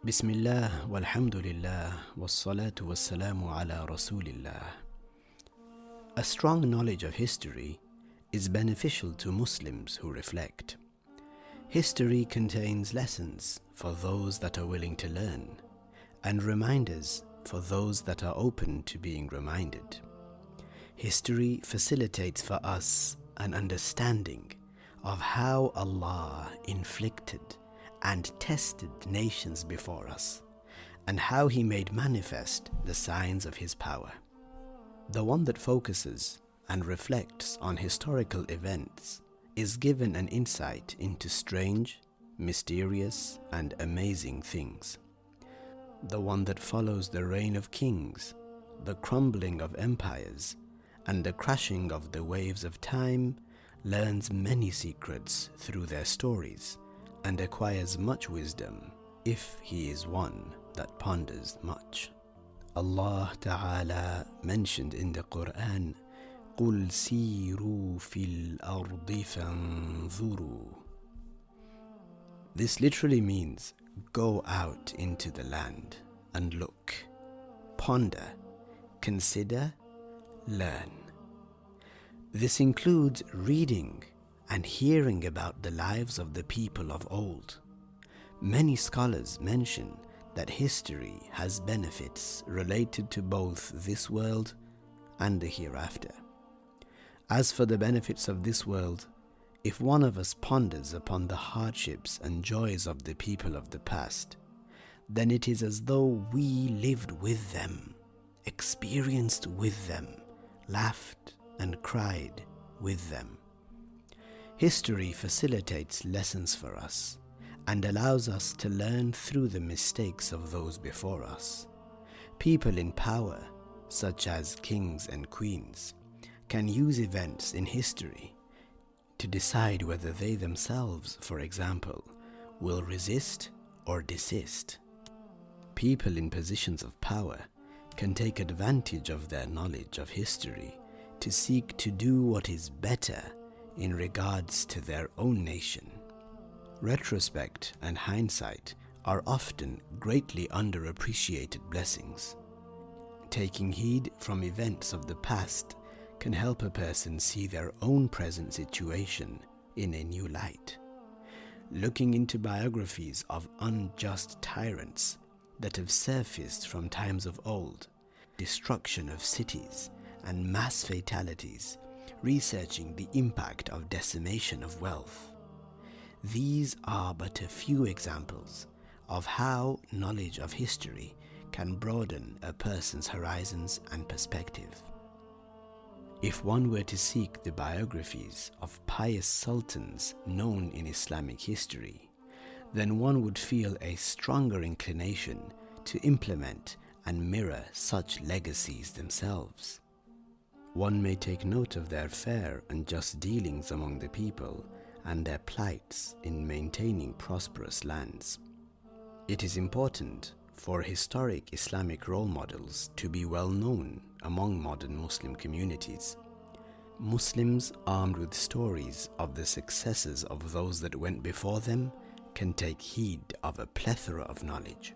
Bismillah walhamdulillah wassalatu wassalamu ala rasulillah. A strong knowledge of history is beneficial to Muslims who reflect. History contains lessons for those that are willing to learn, and reminders for those that are open to being reminded. History facilitates for us an understanding of how Allah inflicted and tested nations before us, and how He made manifest the signs of His power. The one that focuses and reflects on historical events is given an insight into strange, mysterious, and amazing things. The one that follows the reign of kings, the crumbling of empires, and the crashing of the waves of time learns many secrets through their stories and acquires much wisdom if he is one that ponders much. Allah Ta'ala mentioned in the Quran, قُلْ سِيرُوا فِي الْأَرْضِ فَانظُرُوا. This literally means go out into the land and look, ponder, consider, learn. This includes reading and hearing about the lives of the people of old. Many scholars mention that history has benefits related to both this world and the hereafter. As for the benefits of this world, if one of us ponders upon the hardships and joys of the people of the past, then it is as though we lived with them, experienced with them, laughed and cried with them. History facilitates lessons for us and allows us to learn through the mistakes of those before us. People in power, such as kings and queens, can use events in history to decide whether they themselves, for example, will resist or desist. People in positions of power can take advantage of their knowledge of history to seek to do what is better in regards to their own nation. Retrospect and hindsight are often greatly underappreciated blessings. Taking heed from events of the past can help a person see their own present situation in a new light. Looking into biographies of unjust tyrants that have surfaced from times of old, destruction of cities and mass fatalities, researching the impact of decimation of wealth. These are but a few examples of how knowledge of history can broaden a person's horizons and perspective. If one were to seek the biographies of pious sultans known in Islamic history, then one would feel a stronger inclination to implement and mirror such legacies themselves. One may take note of their fair and just dealings among the people and their plights in maintaining prosperous lands. It is important for historic Islamic role models to be well known among modern Muslim communities. Muslims armed with stories of the successes of those that went before them can take heed of a plethora of knowledge.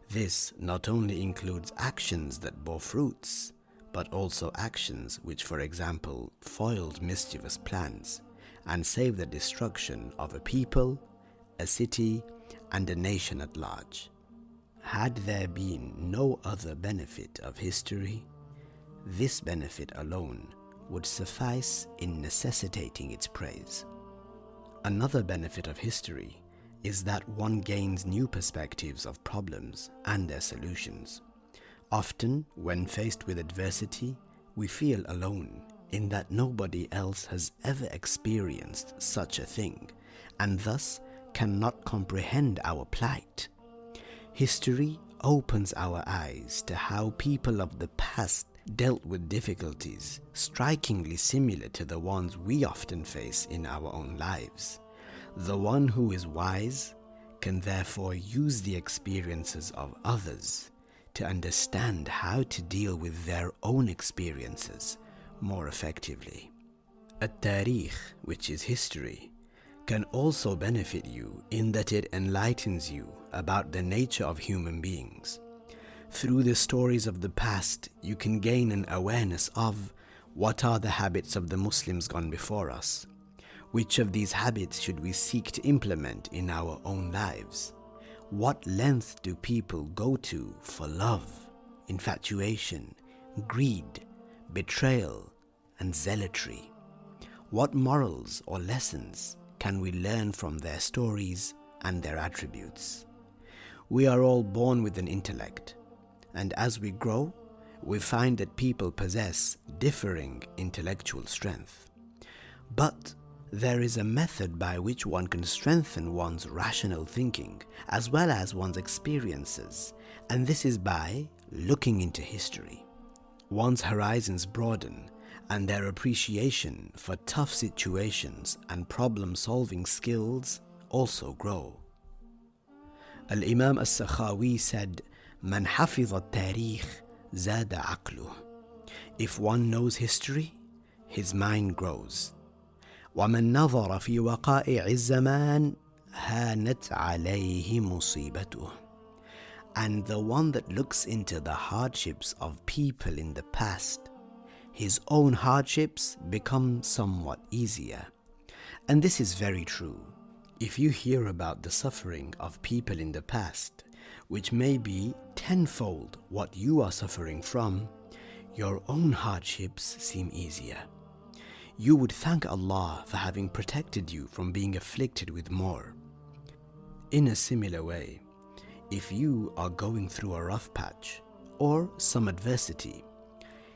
This not only includes actions that bore fruits, but also actions which, for example, foiled mischievous plans and saved the destruction of a people, a city, and a nation at large. Had there been no other benefit of history, this benefit alone would suffice in necessitating its praise. Another benefit of history is that one gains new perspectives of problems and their solutions. Often, when faced with adversity, we feel alone in that nobody else has ever experienced such a thing, and thus cannot comprehend our plight. History opens our eyes to how people of the past dealt with difficulties strikingly similar to the ones we often face in our own lives. The one who is wise can therefore use the experiences of others to understand how to deal with their own experiences more effectively. At-Tarikh, which is history, can also benefit you in that it enlightens you about the nature of human beings. Through the stories of the past, you can gain an awareness of what are the habits of the Muslims gone before us. Which of these habits should we seek to implement in our own lives? What length do people go to for love, infatuation, greed, betrayal, and zealotry? What morals or lessons can we learn from their stories and their attributes? We are all born with an intellect, and as we grow, we find that people possess differing intellectual strength. But there is a method by which one can strengthen one's rational thinking as well as one's experiences, and this is by looking into history. One's horizons broaden and their appreciation for tough situations and problem-solving skills also grow. Al-Imam As-Sakhawi said, "Man hafiz al-tarikh zada aqluh." If one knows history, his mind grows. وَمَنْ نَظَرَ فِي وَقَائِعِ الزَّمَانِ هَانَتْ عَلَيْهِ مُصِيبَتُهُ. And the one that looks into the hardships of people in the past, his own hardships become somewhat easier. And this is very true. If you hear about the suffering of people in the past, which may be tenfold what you are suffering from, your own hardships seem easier. You would thank Allah for having protected you from being afflicted with more. In a similar way, if you are going through a rough patch or some adversity,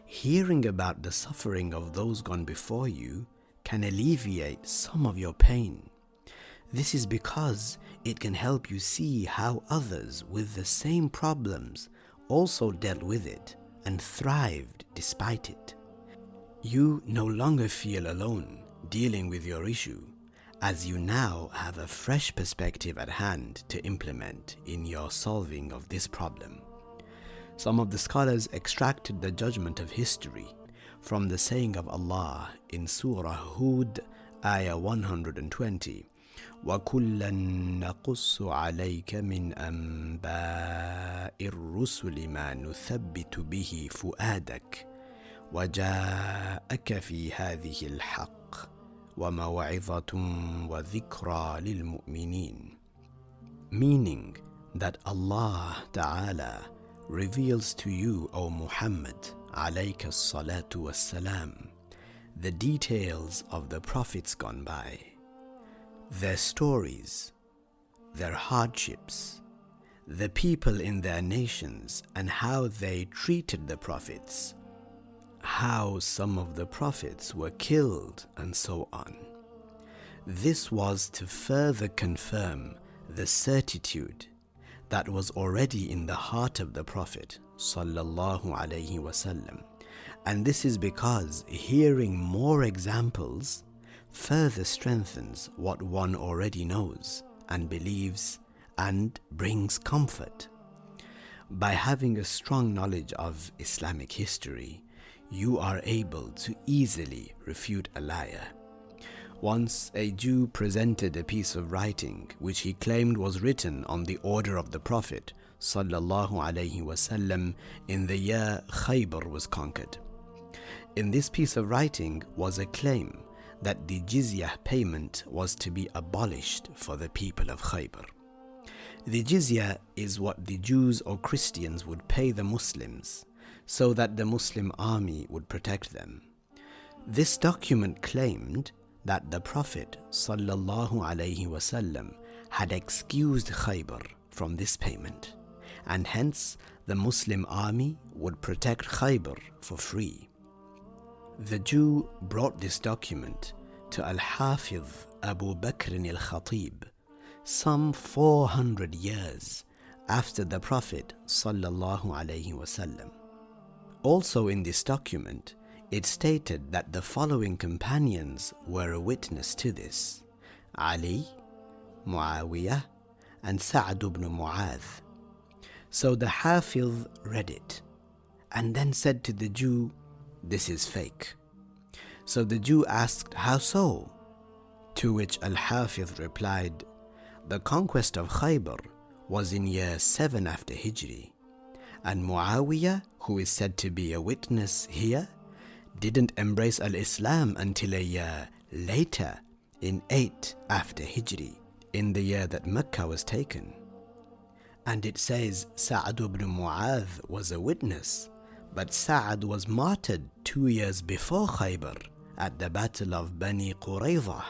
hearing about the suffering of those gone before you can alleviate some of your pain. This is because it can help you see how others with the same problems also dealt with it and thrived despite it. You no longer feel alone dealing with your issue, as you now have a fresh perspective at hand to implement in your solving of this problem. Some of the scholars extracted the judgment of history from the saying of Allah in Surah Hud, Ayah 120, وَكُلًّا نَقُصُّ عَلَيْكَ مِنْ أَنْبَاءِ الرُّسُلِ مَا نُثَبِّتُ بِهِ فُؤَادَكَ وَجَاءَكَ فِي هَذِهِ الْحَقِّ وَمَوْعِظَةٌ وَذِكْرَى لِلْمُؤْمِنِينَ. Meaning that Allah Ta'ala reveals to you, O Muhammad alayka salatu wassalam, the details of the prophets gone by, their stories, their hardships, the people in their nations and how they treated the prophets, how some of the prophets were killed and so on. This was to further confirm the certitude that was already in the heart of the Prophet sallallahu alaihi wasallam, and this is because hearing more examples further strengthens what one already knows and believes and brings comfort. By having a strong knowledge of Islamic history, you are able to easily refute a liar. Once a Jew presented a piece of writing which he claimed was written on the order of the Prophet sallallahu alaihi wasallam in the year Khaybar was conquered. In this piece of writing was a claim that the jizyah payment was to be abolished for the people of Khaybar. The jizyah is what the Jews or Christians would pay the Muslims so that the Muslim army would protect them. This document claimed that the Prophet sallallahu alaihi wasallam had excused Khaybar from this payment, and hence the Muslim army would protect Khaybar for free. The Jew brought this document to Al-Hafiz Abu Bakr al-Khatib some 400 years after the Prophet sallallahu alaihi wasallam. Also in this document, it stated that the following companions were a witness to this: Ali, Muawiyah, and Sa'd ibn Mu'adh. So the Hafiz read it and then said to the Jew, "This is fake." So the Jew asked, "How so?" To which Al-Hafiz replied, the conquest of Khaybar was in year 7 after Hijri, and Muawiyah, who is said to be a witness here, didn't embrace al-Islam until a year later, in 8 after Hijri, in the year that Mecca was taken. And it says Sa'd ibn Mu'adh was a witness, but Sa'd was martyred 2 years before Khaybar at the Battle of Bani Qurayza.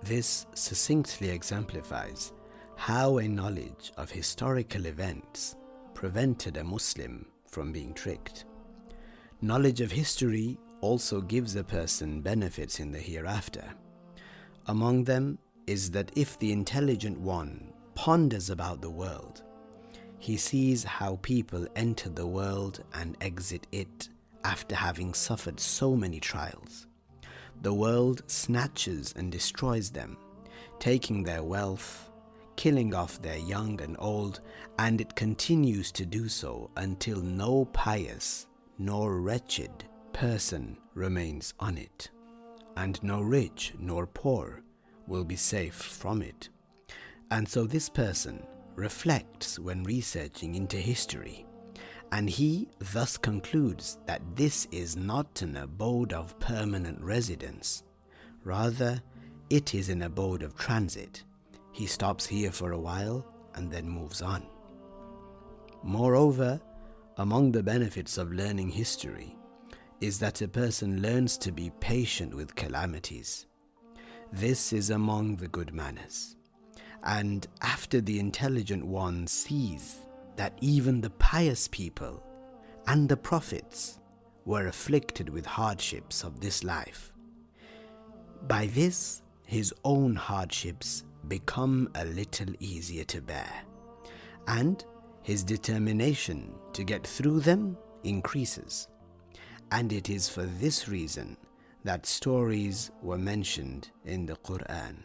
This succinctly exemplifies how a knowledge of historical events prevented a Muslim from being tricked. Knowledge of history also gives a person benefits in the hereafter. Among them is that if the intelligent one ponders about the world, he sees how people enter the world and exit it after having suffered so many trials. The world snatches and destroys them, taking their wealth, killing off their young and old, and it continues to do so until no pious nor wretched person remains on it, and no rich nor poor will be safe from it. And so this person reflects when researching into history, and he thus concludes that this is not an abode of permanent residence. Rather, it is an abode of transit. He stops here for a while and then moves on. Moreover, among the benefits of learning history is that a person learns to be patient with calamities. This is among the good manners. And after the intelligent one sees that even the pious people and the prophets were afflicted with hardships of this life, by this his own hardships become a little easier to bear, and his determination to get through them increases. And it is for this reason that stories were mentioned in the Quran.